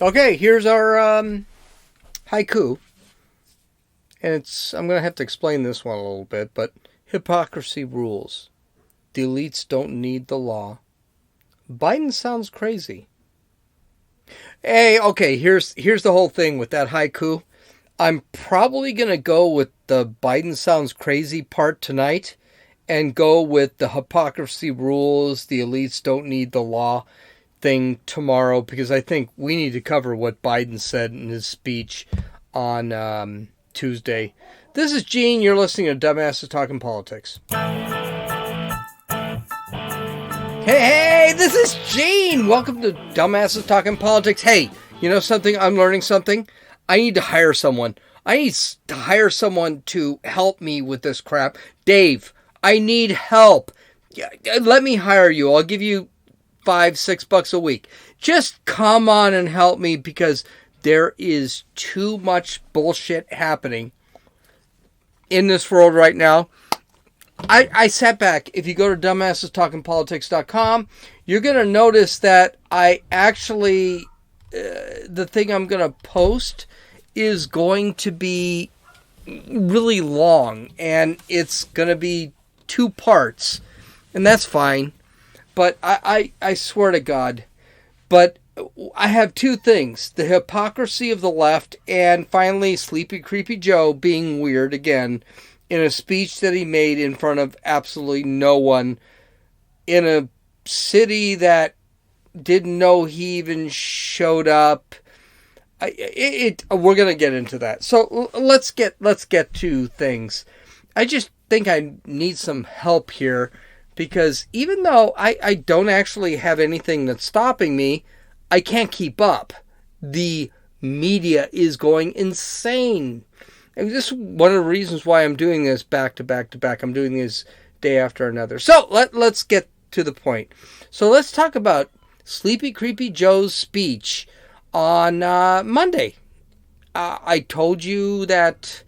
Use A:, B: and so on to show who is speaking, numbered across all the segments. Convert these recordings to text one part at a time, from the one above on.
A: Okay, here's our haiku. And I'm going to have to explain this one a little bit, but hypocrisy rules. The elites don't need the law. Biden sounds crazy. Hey, okay, here's the whole thing with that haiku. I'm probably going to go with the Biden sounds crazy part tonight and go with the hypocrisy rules, the elites don't need the law thing tomorrow, because I think we need to cover what Biden said in his speech on Tuesday. This is Gene. You're listening to Dumbasses Talking Politics. Hey, this is Gene. Welcome to Dumbasses Talking Politics. Hey, you know something? I'm learning something. I need to hire someone. I need to hire someone to help me with this crap. Dave, I need help. Let me hire you. I'll give you $5-6 a week. Just come on and help me, because there is too much bullshit happening in this world right now. I sat back. If you go to dumbassestalkingpolitics.com, you're going to notice that I actually, the thing I'm going to post is going to be really long, and it's going to be 2 parts, and that's fine. But I swear to God, but I have 2 things: the hypocrisy of the left, and finally Sleepy Creepy Joe being weird again in a speech that he made in front of absolutely no one in a city that didn't know he even showed up. We're gonna get into that. So let's get to things. I just think I need some help here, because even though I don't actually have anything that's stopping me, I can't keep up. The media is going insane. And this is one of the reasons why I'm doing this back to back to back. I'm doing this day after another. So let's get to the point. So let's talk about Sleepy Creepy Joe's speech on Monday. I told you that...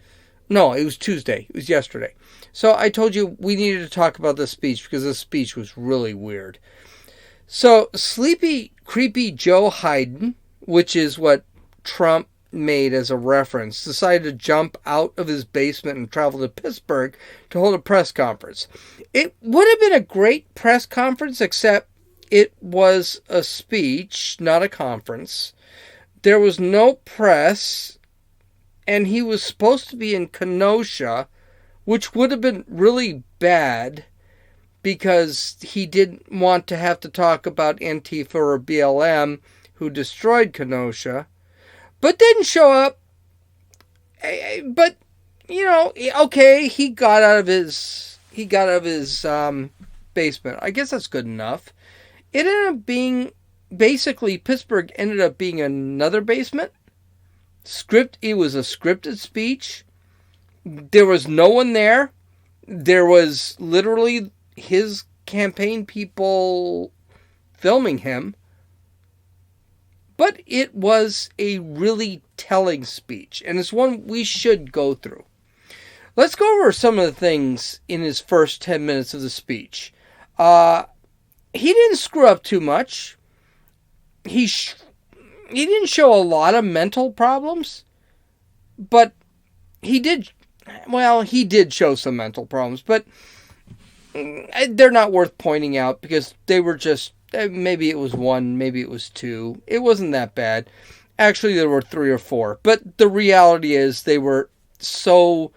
A: No, it was Tuesday. It was yesterday. So I told you we needed to talk about this speech because this speech was really weird. So Sleepy Creepy Joe Biden, which is what Trump made as a reference, decided to jump out of his basement and travel to Pittsburgh to hold a press conference. It would have been a great press conference, except it was a speech, not a conference. There was no press, and he was supposed to be in Kenosha, which would have been really bad because he didn't want to have to talk about Antifa or BLM, who destroyed Kenosha, but didn't show up. But, you know, okay, he got out of his basement. I guess that's good enough. It ended up being, basically, Pittsburgh ended up being another basement. It was a scripted speech. There was no one there. There was literally his campaign people filming him. But it was a really telling speech, and it's one we should go through. Let's go over some of the things in his first 10 minutes of the speech. He didn't screw up too much. He didn't show a lot of mental problems, but he did show some mental problems, but they're not worth pointing out because they were just, maybe it was 1, maybe it was 2. It wasn't that bad. Actually, there were 3 or 4, but the reality is they were so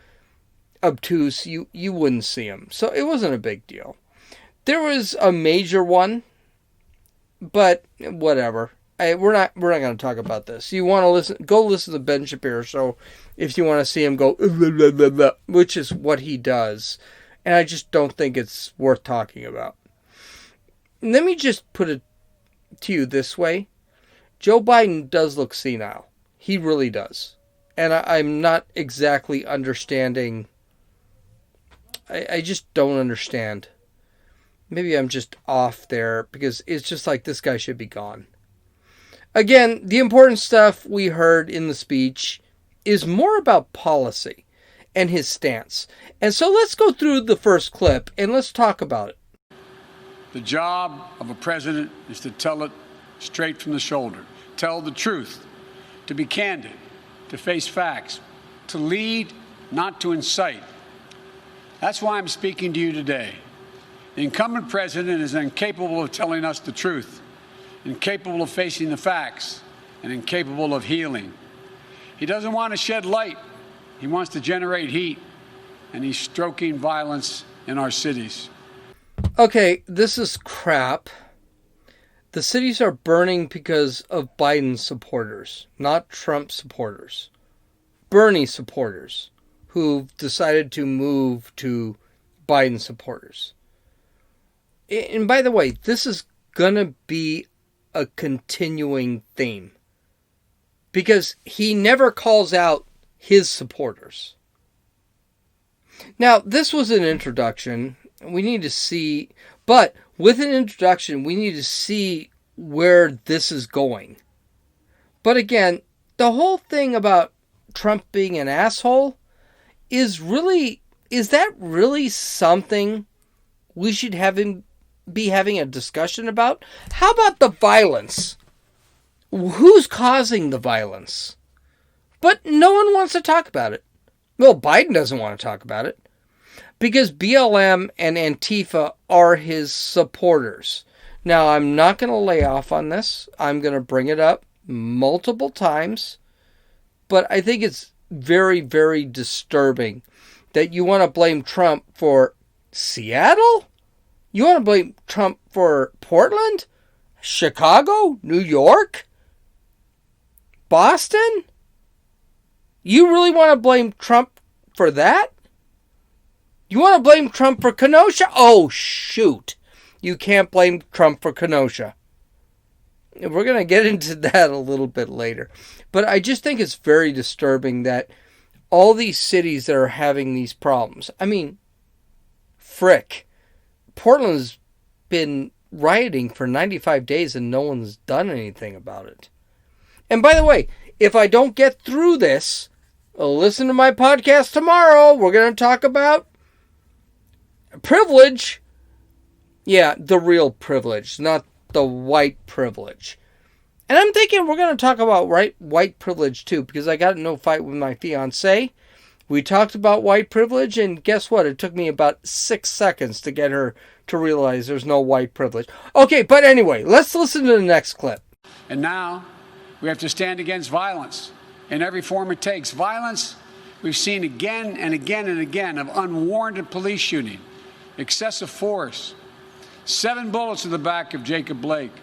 A: obtuse, you wouldn't see them. So it wasn't a big deal. There was a major one, but whatever. We're not going to talk about this. You want to listen? Go listen to Ben Shapiro show if you want to see him go, blah, blah, blah, which is what he does, and I just don't think it's worth talking about. Let me just put it to you this way: Joe Biden does look senile. He really does, and I'm not exactly understanding. I just don't understand. Maybe I'm just off there because it's just like this guy should be gone. Again, the important stuff we heard in the speech is more about policy and his stance. And so let's go through the first clip and let's talk about it.
B: The job of a president is to tell it straight from the shoulder. tell the truth, to be candid, to face facts, to lead, not to incite. That's why I'm speaking to you today. The incumbent president is incapable of telling us the truth, incapable of facing the facts, and incapable of healing. He doesn't want to shed light. He wants to generate heat, and he's stoking violence in our cities.
A: Okay, this is crap. The cities are burning because of Biden supporters, not Trump supporters. Bernie supporters who've decided to move to Biden supporters. And by the way, this is going to be a continuing theme because he never calls out his supporters. Now, this was an introduction. We need to see, but with an introduction, we need to see where this is going. But again, the whole thing about Trump being an asshole is that really something we should be having a discussion about? How about the violence? Who's causing the violence? But no one wants to talk about it. Well, Biden doesn't want to talk about it because BLM and Antifa are his supporters. Now, I'm not going to lay off on this. I'm going to bring it up multiple times. But I think it's very, very disturbing that you want to blame Trump for Seattle? You want to blame Trump for Portland? Chicago? New York? Boston? You really want to blame Trump for that? You want to blame Trump for Kenosha? Oh, shoot. You can't blame Trump for Kenosha. We're going to get into that a little bit later. But I just think it's very disturbing that all these cities that are having these problems. I mean, frick. Portland's been rioting for 95 days and no one's done anything about it. And by the way, if I don't get through this, listen to my podcast tomorrow. We're going to talk about privilege. Yeah, the real privilege, not the white privilege. And I'm thinking we're going to talk about white privilege too, because I got in no fight with my fiance. We talked about white privilege, and guess what? It took me about 6 seconds to get her to realize there's no white privilege. Okay, but anyway, let's listen to the next clip.
B: And now we have to stand against violence in every form it takes. Violence we've seen again and again and again of unwarranted police shooting, excessive force, 7 bullets in the back of Jacob Blake,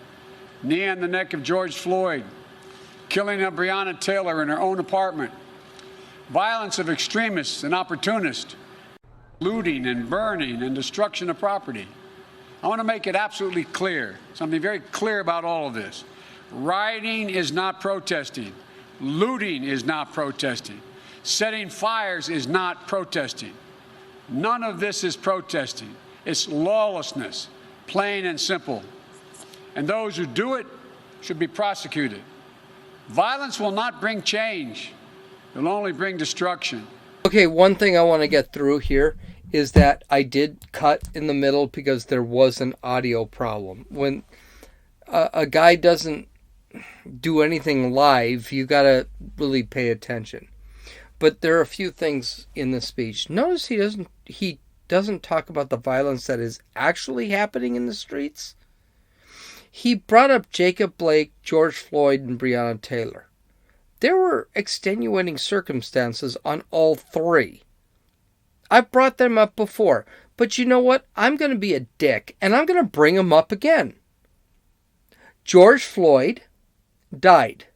B: knee on the neck of George Floyd, killing of Breonna Taylor in her own apartment, violence of extremists and opportunists, looting and burning and destruction of property. I want to make it absolutely clear, something very clear about all of this. Rioting is not protesting. Looting is not protesting. Setting fires is not protesting. None of this is protesting. It's lawlessness, plain and simple. And those who do it should be prosecuted. Violence will not bring change. It will only bring destruction.
A: Okay, one thing I want to get through here is that I did cut in the middle because there was an audio problem. When a guy doesn't do anything live, you got to really pay attention. But there are a few things in the speech. Notice he doesn't talk about the violence that is actually happening in the streets. He brought up Jacob Blake, George Floyd, and Breonna Taylor. There were extenuating circumstances on all three. I've brought them up before, but you know what? I'm going to be a dick, and I'm going to bring them up again. George Floyd died.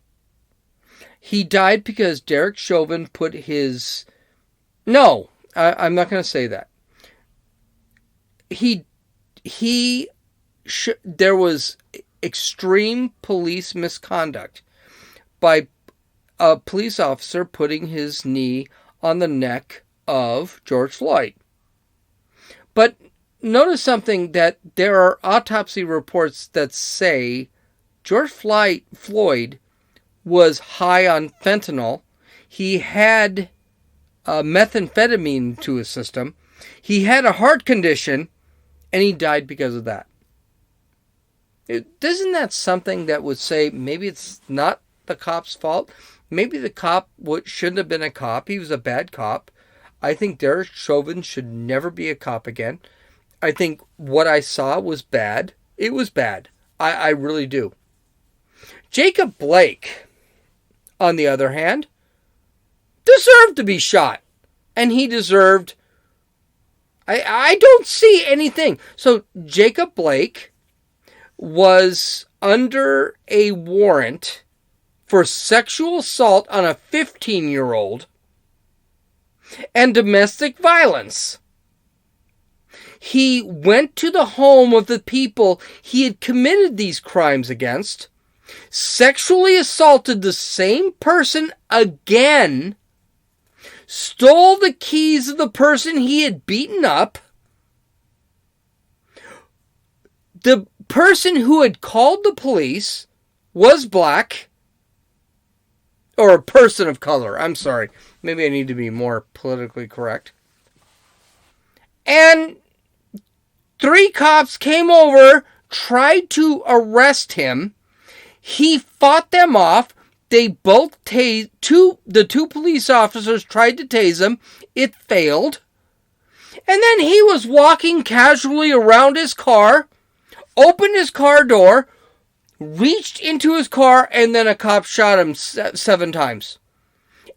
A: He died because Derek Chauvin put his... No, I'm not going to say that. There was extreme police misconduct by a police officer putting his knee on the neck of George Floyd. But notice something, that there are autopsy reports that say George Floyd was high on fentanyl. He had methamphetamine to his system. He had a heart condition, and he died because of that. Isn't that something that would say maybe it's not the cop's fault? Maybe the cop shouldn't have been a cop. He was a bad cop. I think Derek Chauvin should never be a cop again. I think what I saw was bad. It was bad. I really do. Jacob Blake, on the other hand, deserved to be shot. And he deserved... I don't see anything. So Jacob Blake was under a warrant for sexual assault on a 15-year-old and domestic violence. He went to the home of the people he had committed these crimes against, sexually assaulted the same person again, stole the keys of the person he had beaten up. The person who had called the police was black, or a person of color. I'm sorry. Maybe I need to be more politically correct. And 3 cops came over, tried to arrest him. He fought them off. They both the 2 police officers tried to tase him. It failed. And then he was walking casually around his car, opened his car door, reached into his car, and then a cop shot him 7 times.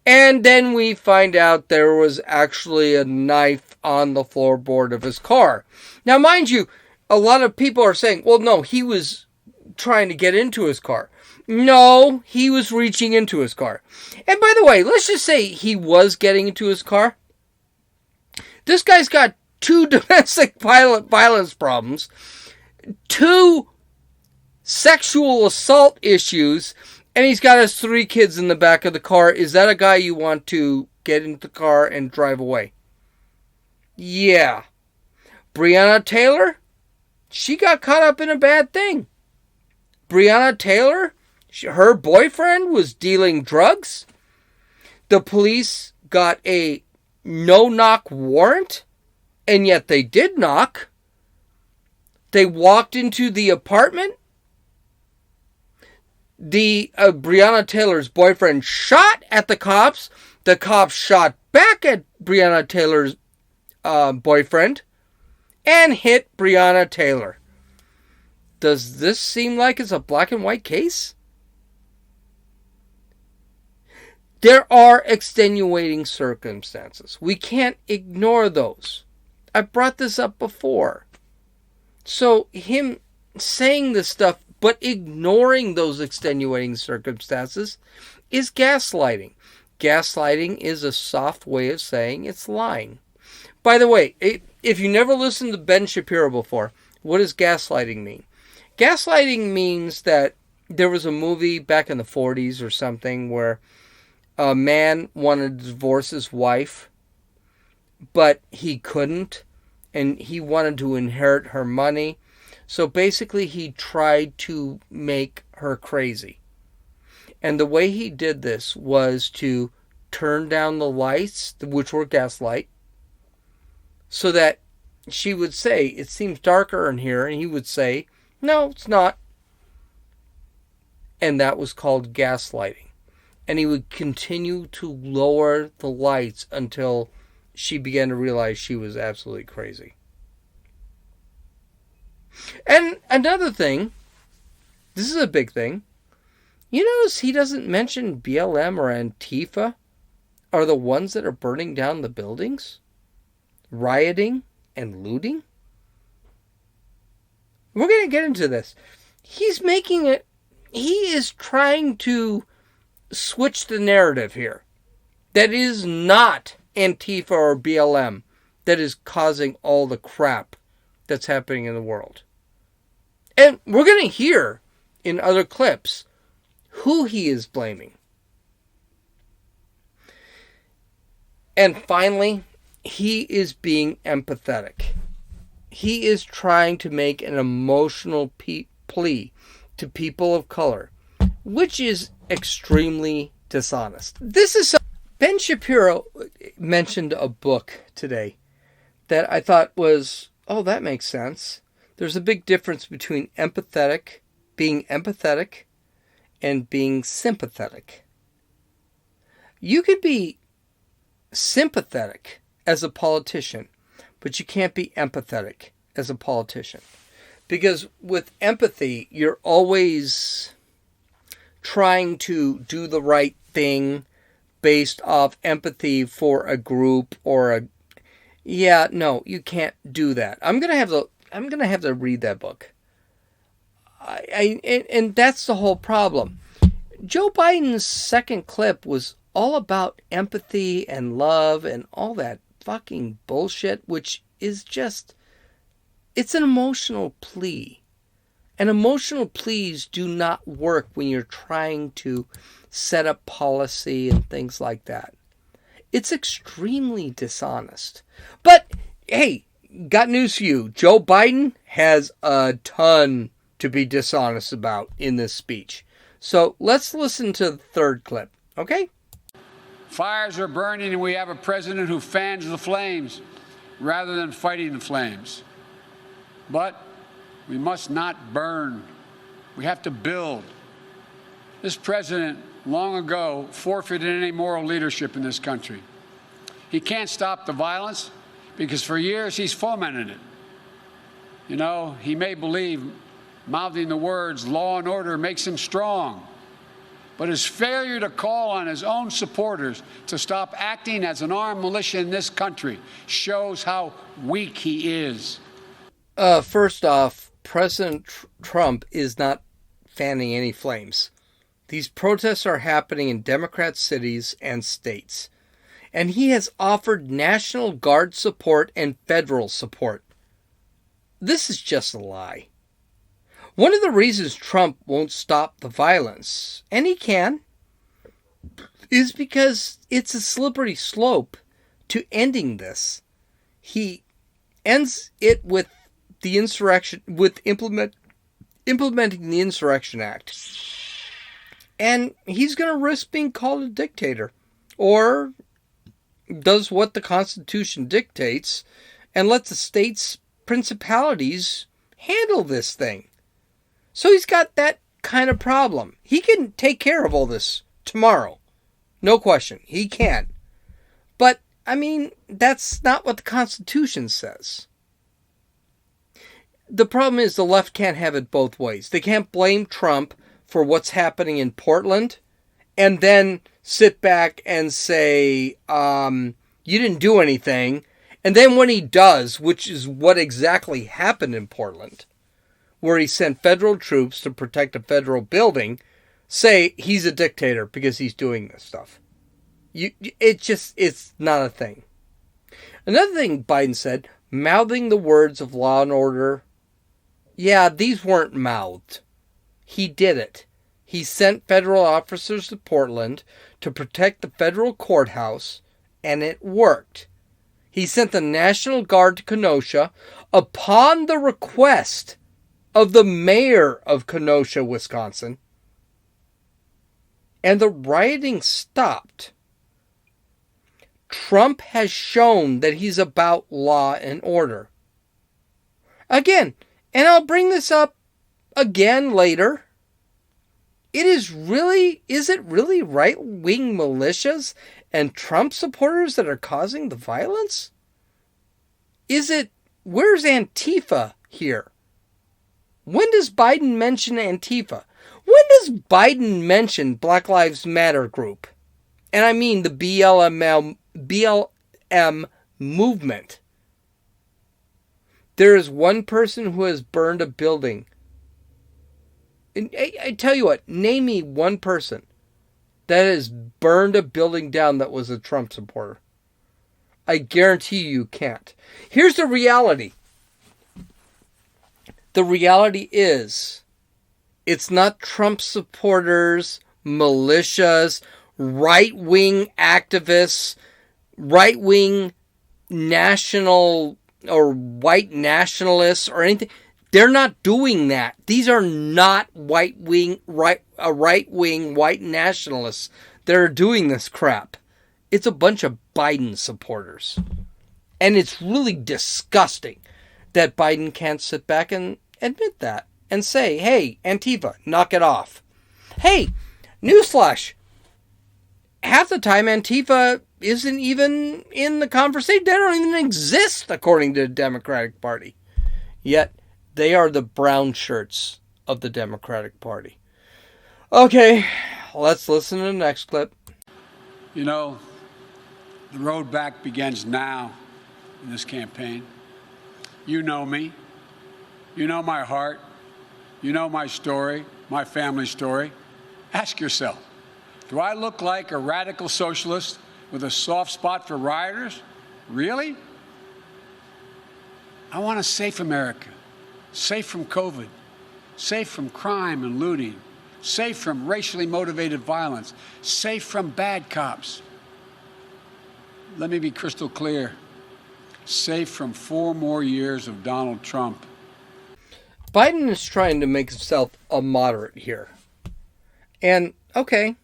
A: And then we find out there was actually a knife on the floorboard of his car. Now, mind you, a lot of people are saying, well, no, he was trying to get into his car. No, he was reaching into his car. And by the way, let's just say he was getting into his car. This guy's got 2 domestic violence problems, 2 sexual assault issues, and he's got his 3 kids in the back of the car. Is that a guy you want to get into the car and drive away? Yeah. Breonna Taylor, she got caught up in a bad thing. Breonna Taylor, her boyfriend was dealing drugs. The police got a no-knock warrant, and yet they did knock. They walked into the apartment. Breonna Taylor's boyfriend shot at the cops. The cops shot back at Breonna Taylor's boyfriend and hit Breonna Taylor. Does this seem like it's a black and white case? There are extenuating circumstances. We can't ignore those. I brought this up before. So him saying this stuff but ignoring those extenuating circumstances is gaslighting. Gaslighting is a soft way of saying it's lying. By the way, if you never listened to Ben Shapiro before, what does gaslighting mean? Gaslighting means that there was a movie back in the 40s or something where a man wanted to divorce his wife, but he couldn't, and he wanted to inherit her money. So basically, he tried to make her crazy. And the way he did this was to turn down the lights, which were gaslight, so that she would say, it seems darker in here, and he would say, no, it's not. And that was called gaslighting. And he would continue to lower the lights until she began to realize she was absolutely crazy. And another thing, this is a big thing. You notice he doesn't mention BLM or Antifa are the ones that are burning down the buildings, rioting and looting. We're going to get into this. He's making it, he is trying to switch the narrative here. That is not Antifa or BLM that is causing all the crap that's happening in the world. And we're going to hear in other clips who he is blaming. And finally, he is being empathetic. He is trying to make an emotional plea to people of color, which is extremely dishonest. Ben Shapiro mentioned a book today that I thought was, oh, that makes sense. There's a big difference between empathetic being empathetic and being sympathetic. You could be sympathetic as a politician, but you can't be empathetic as a politician. Because with empathy, you're always trying to do the right thing based off empathy for a group or a... Yeah, no, you can't do that. I'm gonna have to read that book. And that's the whole problem. Joe Biden's second clip was all about empathy and love and all that fucking bullshit, which is just... It's an emotional plea. And emotional pleas do not work when you're trying to set up policy and things like that. It's extremely dishonest. But, hey, got news for you. Joe Biden has a ton to be dishonest about in this speech. So let's listen to the third clip, okay?
B: Fires are burning, and we have a president who fans the flames rather than fighting the flames. But we must not burn. We have to build. This president, long ago, forfeited any moral leadership in this country. He can't stop the violence because for years he's fomented it. You know, he may believe mouthing the words law and order makes him strong. But his failure to call on his own supporters to stop acting as an armed militia in this country shows how weak he is.
A: First off, President Trump is not fanning any flames. These protests are happening in Democrat cities and states. And he has offered National Guard support and federal support. This is just a lie. One of the reasons Trump won't stop the violence, and he can, is because it's a slippery slope to ending this. He ends it with the insurrection, with implementing the Insurrection Act. And he's going to risk being called a dictator. Or does what the Constitution dictates and let the states' principalities handle this thing. So he's got that kind of problem. He can take care of all this tomorrow. No question. He can. But, I mean, that's not what the Constitution says. The problem is the left can't have it both ways. They can't blame Trump for what's happening in Portland and then sit back and say, you didn't do anything. And then when he does, which is what exactly happened in Portland, where he sent federal troops to protect a federal building, say he's a dictator because he's doing this stuff. It's not a thing. Another thing Biden said, mouthing the words of law and order. Yeah, these weren't mouthed. He did it. He sent federal officers to Portland to protect the federal courthouse, and it worked. He sent the National Guard to Kenosha upon the request of the mayor of Kenosha, Wisconsin, and the rioting stopped. Trump has shown that he's about law and order. Again, and I'll bring this up again later. Is it really right-wing militias and Trump supporters that are causing the violence? Where's Antifa here? When does Biden mention Antifa? When does Biden mention Black Lives Matter group? And I mean the BLM movement. There is one person who has burned a building. And I tell you what, name me one person that has burned a building down that was a Trump supporter. I guarantee you can't. Here's the reality. The reality is, it's not Trump supporters, militias, right-wing activists, right-wing national or white nationalists or anything. They're not doing that. These are not right-wing white nationalists that are doing this crap. It's a bunch of Biden supporters. And it's really disgusting that Biden can't sit back and admit that. and say, hey, Antifa, knock it off. Hey, newsflash. Half the time Antifa isn't even in the conversation. They don't even exist according to the Democratic Party. Yet they are the brown shirts of the Democratic Party. Okay, let's listen to the next clip.
B: You know, the road back begins now in this campaign. You know me. You know my heart. You know my story, my family story. Ask yourself, do I look like a radical socialist with a soft spot for rioters? Really? I want a safe America, safe from COVID, safe from crime and looting, safe from racially motivated violence, safe from bad cops. Let me be crystal clear. Safe from 4 more years of Donald Trump.
A: Biden is trying to make himself a moderate here. And, okay,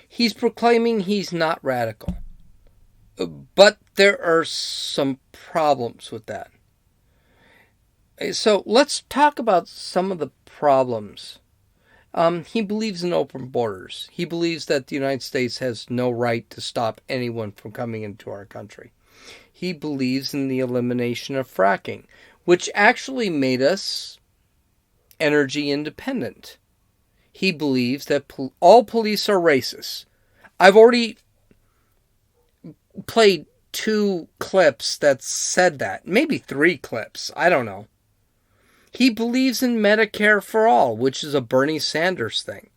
A: he's proclaiming he's not radical. But there are some problems with that. So let's talk about some of the problems. He believes in open borders. He believes that the United States has no right to stop anyone from coming into our country. He believes in the elimination of fracking, which actually made us energy independent. He believes that all police are racist. I've already played 2 clips that said that. Maybe 3 clips. I don't know. He believes in Medicare for all, which is a Bernie Sanders thing,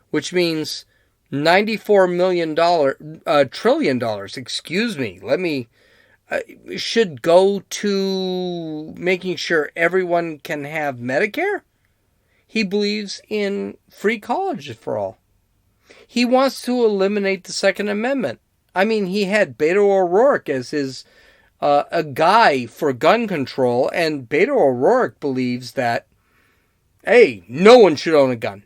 A: which means $94 trillion, should go to making sure everyone can have Medicare. He believes in free college for all. He wants to eliminate the Second Amendment. I mean, he had Beto O'Rourke as his a guy for gun control, and Beto O'Rourke believes that, hey, no one should own a gun.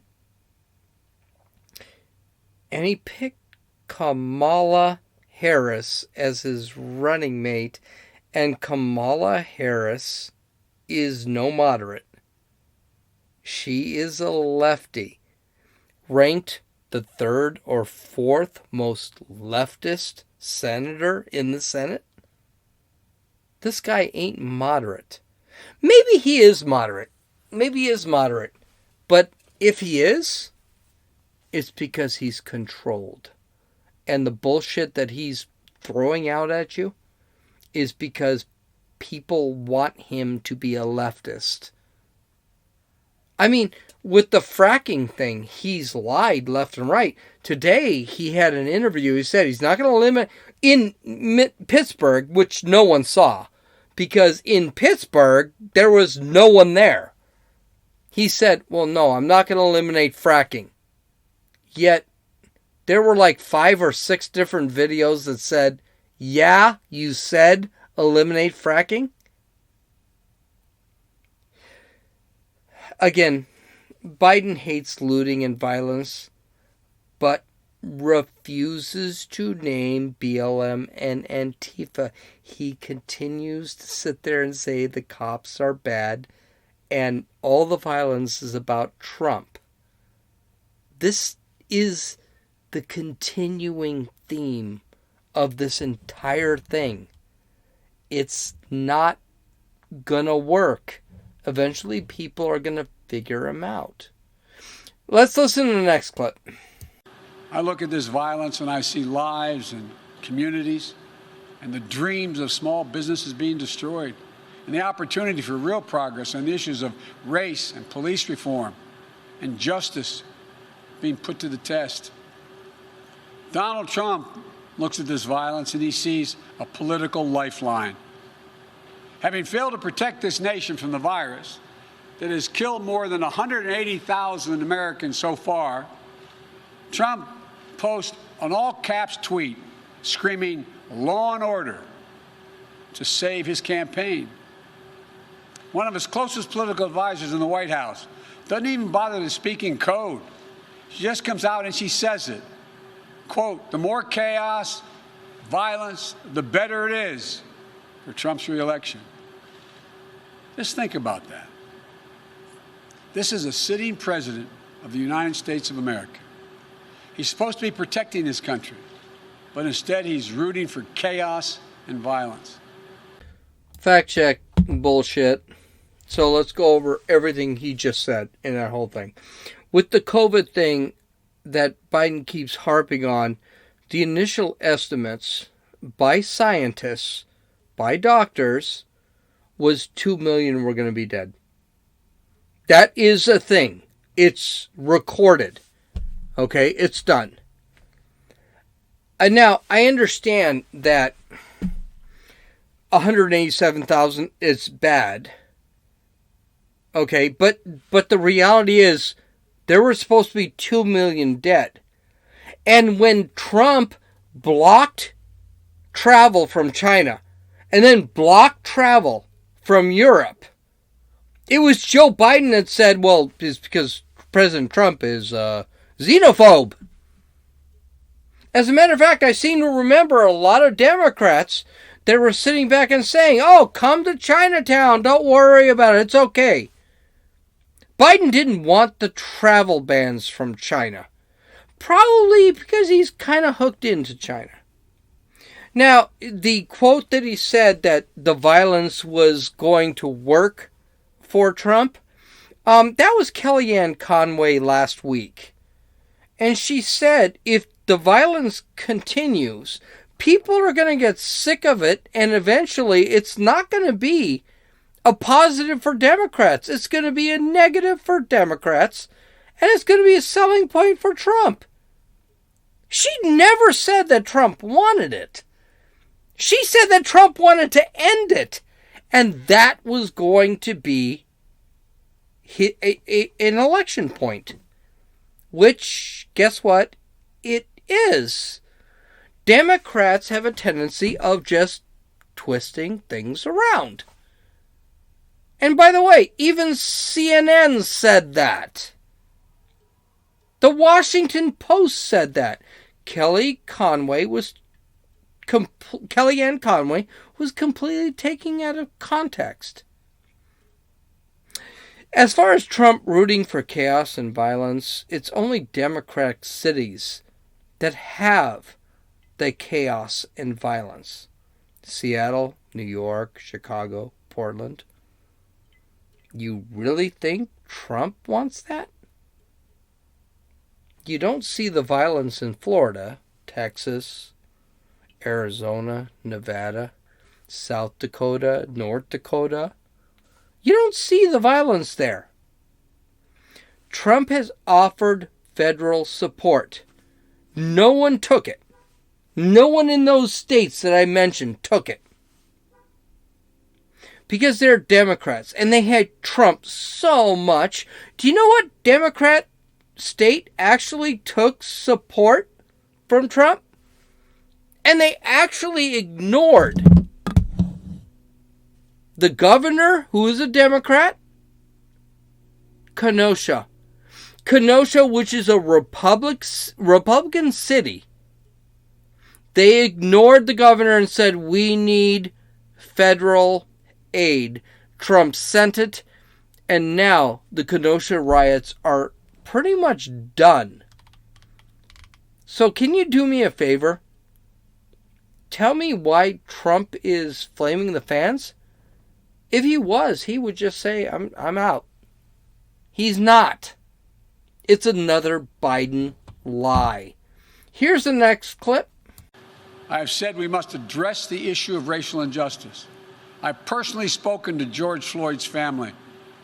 A: And he picked Kamala Harris as his running mate, and Kamala Harris is no moderate. She is a lefty, ranked the 3rd or 4th most leftist senator in the Senate. This guy ain't moderate. Maybe he is moderate. But if he is, it's because he's controlled. And the bullshit that he's throwing out at you is because people want him to be a leftist. I mean, with the fracking thing, he's lied left and right. Today, he had an interview. He said he's not going to limit in Pittsburgh, which no one saw. Because in Pittsburgh, there was no one there. He said, well, no, I'm not going to eliminate fracking. Yet, there were like 5 or 6 different videos that said, yeah, you said eliminate fracking. Again, Biden hates looting and violence, but refuses to name BLM and Antifa. He continues to sit there and say the cops are bad and all the violence is about Trump. This is the continuing theme of this entire thing. It's not gonna work. Eventually people are gonna figure him out. Let's listen to the next clip.
B: I look at this violence and I see lives and communities and the dreams of small businesses being destroyed and the opportunity for real progress on the issues of race and police reform and justice being put to the test. Donald Trump looks at this violence and he sees a political lifeline. Having failed to protect this nation from the virus that has killed more than 180,000 Americans so far, Trump posts an all-caps tweet screaming law and order to save his campaign. One of his closest political advisors in the White House doesn't even bother to speak in code. She just comes out and she says it. Quote, the more chaos, violence, the better it is for Trump's reelection. Just think about that. This is a sitting president of the United States of America. He's supposed to be protecting this country, but instead he's rooting for chaos and violence.
A: Fact check bullshit. So let's go over everything he just said in that whole thing. With the COVID thing that Biden keeps harping on, the initial estimates by scientists, by doctors, was 2 million were going to be dead. That is a thing. It's recorded. Okay, it's done. And now, I understand that 187,000 is bad. Okay, but the reality is there were supposed to be 2 million dead. And when Trump blocked travel from China and then blocked travel from Europe, it was Joe Biden that said, well, it's because President Trump is xenophobe. As a matter of fact, I seem to remember a lot of Democrats that were sitting back and saying, oh, come to Chinatown, don't worry about it, it's okay. Biden didn't want the travel bans from China. Probably because he's kind of hooked into China. Now, the quote that he said that the violence was going to work for Trump, that was Kellyanne Conway last week. And she said if the violence continues, people are going to get sick of it, and eventually it's not going to be a positive for Democrats. It's going to be a negative for Democrats, and it's going to be a selling point for Trump. She never said that Trump wanted it. She said that Trump wanted to end it, and that was going to be an election point. Which, guess what? It is. Democrats have a tendency of just twisting things around. And by the way, even CNN said that. The Washington Post said that. Kellyanne Conway was completely taken out of context. As far as Trump rooting for chaos and violence, it's only Democratic cities that have the chaos and violence. Seattle, New York, Chicago, Portland. You really think Trump wants that? You don't see the violence in Florida, Texas, Arizona, Nevada, South Dakota, North Dakota. You don't see the violence there. Trump has offered federal support. No one took it. No one in those states that I mentioned took it. Because they're Democrats and they hate Trump so much. Do you know what Democrat state actually took support from Trump? And they actually ignored the governor, who is a Democrat, Kenosha. Kenosha, which is a Republican city. They ignored the governor and said, we need federal aid. Trump sent it, and now the Kenosha riots are pretty much done. So can you do me a favor? Tell me why Trump is flaming the fans? If he was, he would just say, I'm out. He's not. It's another Biden lie. Here's the next clip.
B: I have said we must address the issue of racial injustice. I've personally spoken to George Floyd's family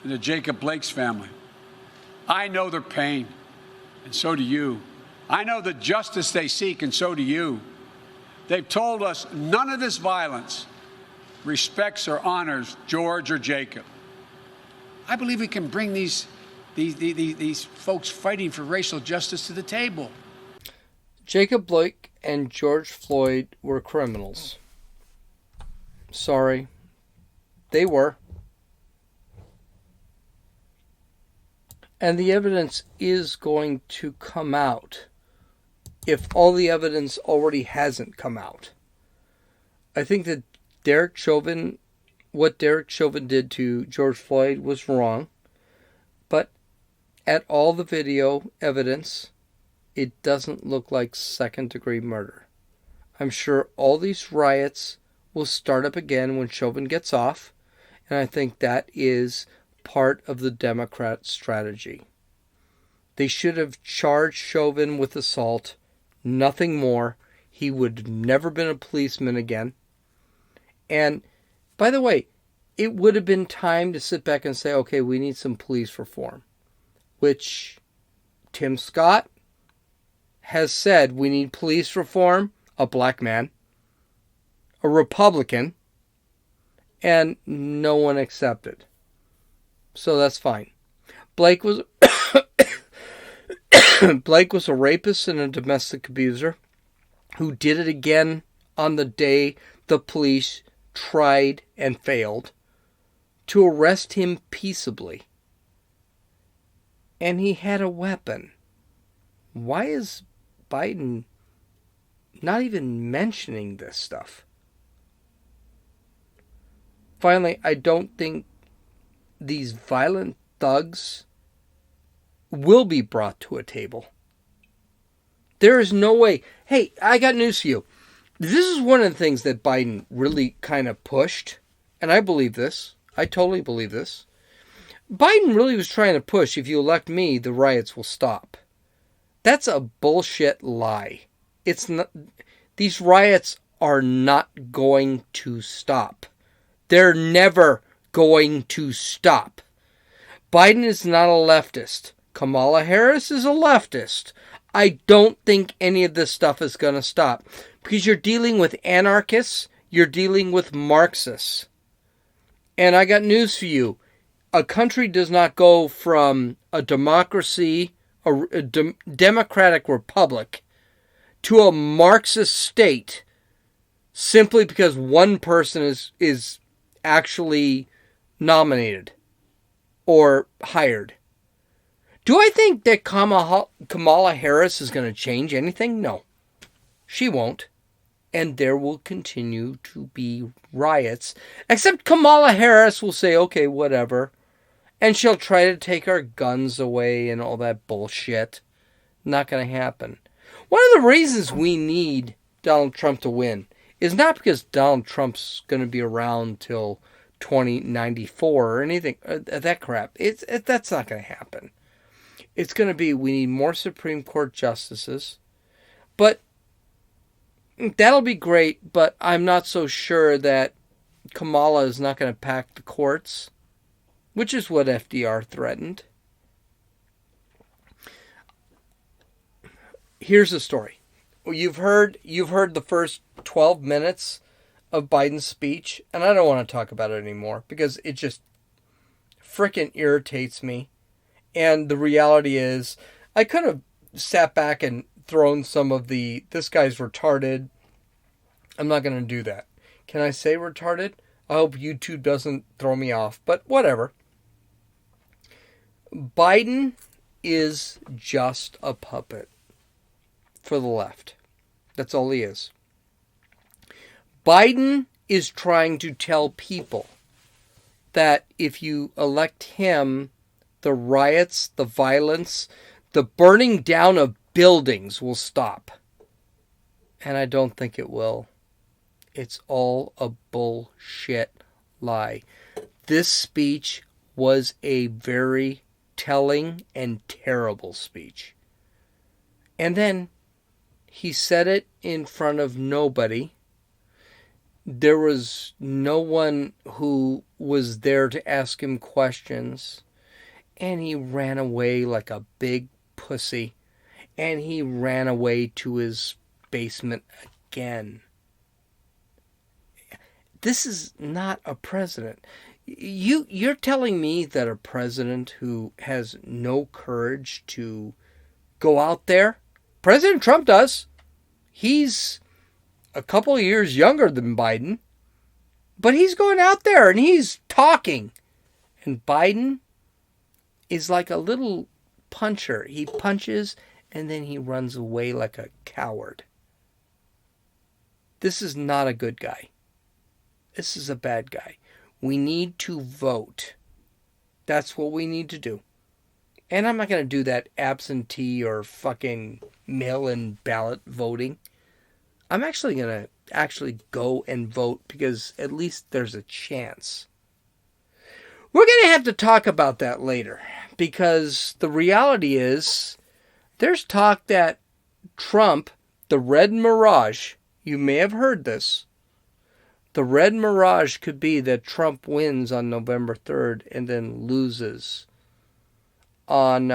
B: and to Jacob Blake's family. I know their pain, and so do you. I know the justice they seek, and so do you. They've told us none of this violence respects or honors George or Jacob. I believe we can bring these folks fighting for racial justice to the table.
A: Jacob Blake and George Floyd were criminals. Sorry. They were. And the evidence is going to come out if all the evidence already hasn't come out. I think that what Derek Chauvin did to George Floyd was wrong. But at all the video evidence, it doesn't look like second-degree murder. I'm sure all these riots will start up again when Chauvin gets off, and I think that is part of the Democrat strategy. They should have charged Chauvin with assault, nothing more. He would have never been a policeman again. And, by the way, it would have been time to sit back and say, okay, we need some police reform, which Tim Scott has said we need police reform, a black man, a Republican, and no one accepted. So that's fine. Blake was Blake was a rapist and a domestic abuser who did it again on the day the police tried and failed to arrest him peaceably. And he had a weapon. Why is Biden not even mentioning this stuff? Finally, I don't think these violent thugs will be brought to a table. There is no way. Hey, I got news for you. This is one of the things that Biden really kind of pushed, and I believe this. I totally believe this. Biden really was trying to push, if you elect me, the riots will stop. That's a bullshit lie. It's not. These riots are not going to stop. They're never going to stop. Biden is not a leftist. Kamala Harris is a leftist. I don't think any of this stuff is going to stop. Because you're dealing with anarchists. You're dealing with Marxists. And I got news for you. A country does not go from a democracy, a democratic republic, to a Marxist state simply because one person is actually nominated or hired. Do I think that Kamala Harris is going to change anything? No, she won't. And there will continue to be riots. Except Kamala Harris will say, okay, whatever. And she'll try to take our guns away and all that bullshit. Not going to happen. One of the reasons we need Donald Trump to win is not because Donald Trump's going to be around till 2094 or anything. That crap. That's not going to happen. It's going to be, we need more Supreme Court justices. But that'll be great, but I'm not so sure that Kamala is not going to pack the courts, which is what FDR threatened. Here's the story. You've heard the first 12 minutes of Biden's speech, and I don't want to talk about it anymore because it just frickin' irritates me. And the reality is, I could have sat back and thrown some of this guy's retarded. I'm not going to do that. Can I say retarded? I hope YouTube doesn't throw me off, but whatever. Biden is just a puppet for the left. That's all he is. Biden is trying to tell people that if you elect him, the riots, the violence, the burning down of buildings will stop. And I don't think it will. It's all a bullshit lie. This speech was a very telling and terrible speech. And then he said it in front of nobody. There was no one who was there to ask him questions. And he ran away like a big pussy. And he ran away to his basement again. This is not a president. You're telling me that a president who has no courage to go out there? President Trump does. He's a couple of years younger than Biden. But he's going out there and he's talking. And Biden is like a little puncher. He punches and then he runs away like a coward. This is not a good guy. This is a bad guy. We need to vote. That's what we need to do. And I'm not going to do that absentee or fucking mail-in ballot voting. I'm actually going to go and vote because at least there's a chance. We're going to have to talk about that later because the reality is there's talk that Trump, the Red Mirage, you may have heard this, the Red Mirage could be that Trump wins on November 3rd and then loses on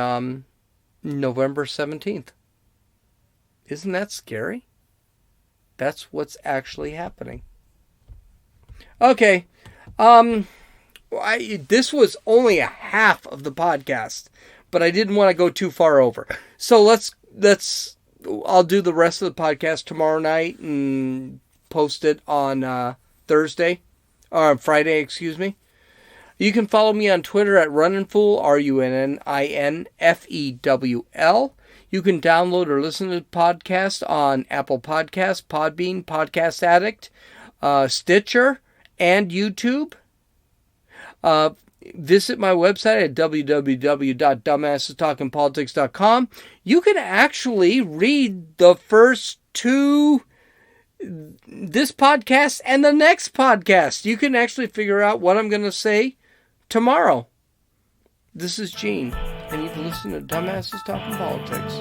A: November 17th. Isn't that scary? That's what's actually happening. Okay. This was only a half of the podcast, but I didn't want to go too far over. So I'll do the rest of the podcast tomorrow night and post it on Thursday, or Friday, excuse me. You can follow me on Twitter at RunninFool, RUNNINFEWL. You can download or listen to the podcast on Apple Podcasts, Podbean, Podcast Addict, Stitcher, and YouTube. Visit my website at www.dumbassestalkingpolitics.com. You can actually read the first two, this podcast and the next podcast. You can actually figure out what I'm going to say tomorrow. This is Gene, and you've listened to Dumbasses Talking Politics.